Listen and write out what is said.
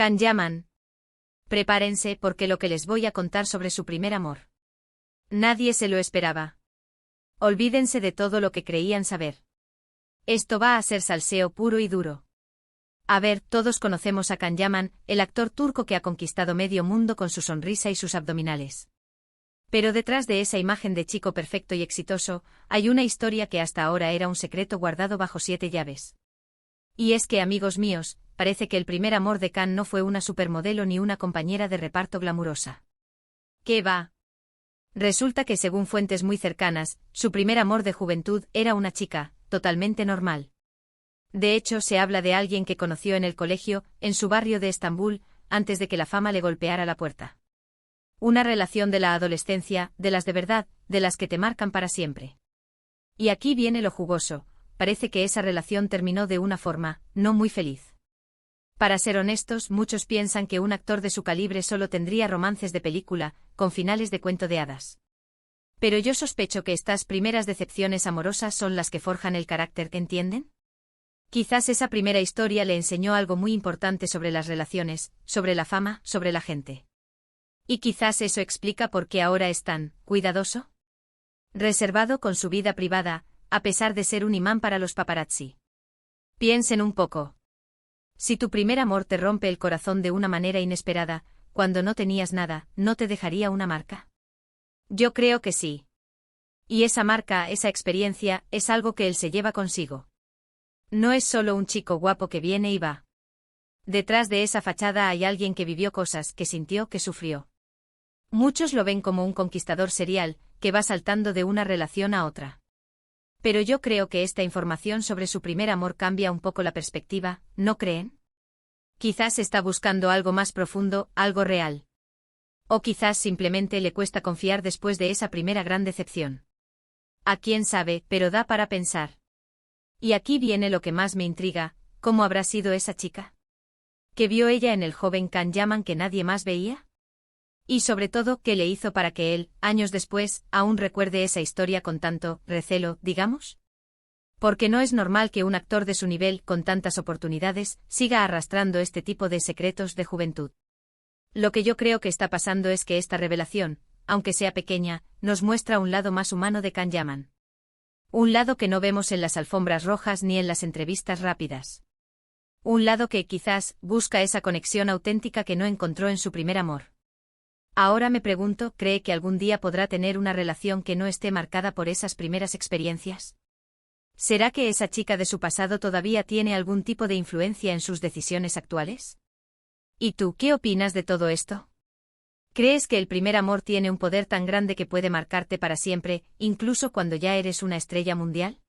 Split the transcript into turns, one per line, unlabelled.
Can Yaman. Prepárense porque lo que les voy a contar sobre su primer amor. Nadie se lo esperaba. Olvídense de todo lo que creían saber. Esto va a ser salseo puro y duro. A ver, todos conocemos a Can Yaman, el actor turco que ha conquistado medio mundo con su sonrisa y sus abdominales. Pero detrás de esa imagen de chico perfecto y exitoso, hay una historia que hasta ahora era un secreto guardado bajo 7 llaves. Y es que, amigos míos, parece que el primer amor de Can no fue una supermodelo ni una compañera de reparto glamurosa. ¿Qué va? Resulta que según fuentes muy cercanas, su primer amor de juventud era una chica, totalmente normal. De hecho, se habla de alguien que conoció en el colegio, en su barrio de Estambul, antes de que la fama le golpeara la puerta. Una relación de la adolescencia, de las de verdad, de las que te marcan para siempre. Y aquí viene lo jugoso, parece que esa relación terminó de una forma, no muy feliz. Para ser honestos, muchos piensan que un actor de su calibre solo tendría romances de película, con finales de cuento de hadas. Pero yo sospecho que estas primeras decepciones amorosas son las que forjan el carácter, ¿entienden? Quizás esa primera historia le enseñó algo muy importante sobre las relaciones, sobre la fama, sobre la gente. Y quizás eso explica por qué ahora es tan cuidadoso, reservado con su vida privada, a pesar de ser un imán para los paparazzi. Piensen un poco. Si tu primer amor te rompe el corazón de una manera inesperada, cuando no tenías nada, ¿no te dejaría una marca? Yo creo que sí. Y esa marca, esa experiencia, es algo que él se lleva consigo. No es solo un chico guapo que viene y va. Detrás de esa fachada hay alguien que vivió cosas, que sintió, que sufrió. Muchos lo ven como un conquistador serial, que va saltando de una relación a otra. Pero yo creo que esta información sobre su primer amor cambia un poco la perspectiva, ¿no creen? Quizás está buscando algo más profundo, algo real. O quizás simplemente le cuesta confiar después de esa primera gran decepción. A quién sabe, pero da para pensar. Y aquí viene lo que más me intriga, ¿cómo habrá sido esa chica? ¿Qué vio ella en el joven Can Yaman que nadie más veía? Y sobre todo, ¿qué le hizo para que él, años después, aún recuerde esa historia con tanto recelo, digamos? Porque no es normal que un actor de su nivel, con tantas oportunidades, siga arrastrando este tipo de secretos de juventud. Lo que yo creo que está pasando es que esta revelación, aunque sea pequeña, nos muestra un lado más humano de Can Yaman. Un lado que no vemos en las alfombras rojas ni en las entrevistas rápidas. Un lado que, quizás, busca esa conexión auténtica que no encontró en su primer amor. Ahora me pregunto, ¿cree que algún día podrá tener una relación que no esté marcada por esas primeras experiencias? ¿Será que esa chica de su pasado todavía tiene algún tipo de influencia en sus decisiones actuales? ¿Y tú, qué opinas de todo esto? ¿Crees que el primer amor tiene un poder tan grande que puede marcarte para siempre, incluso cuando ya eres una estrella mundial?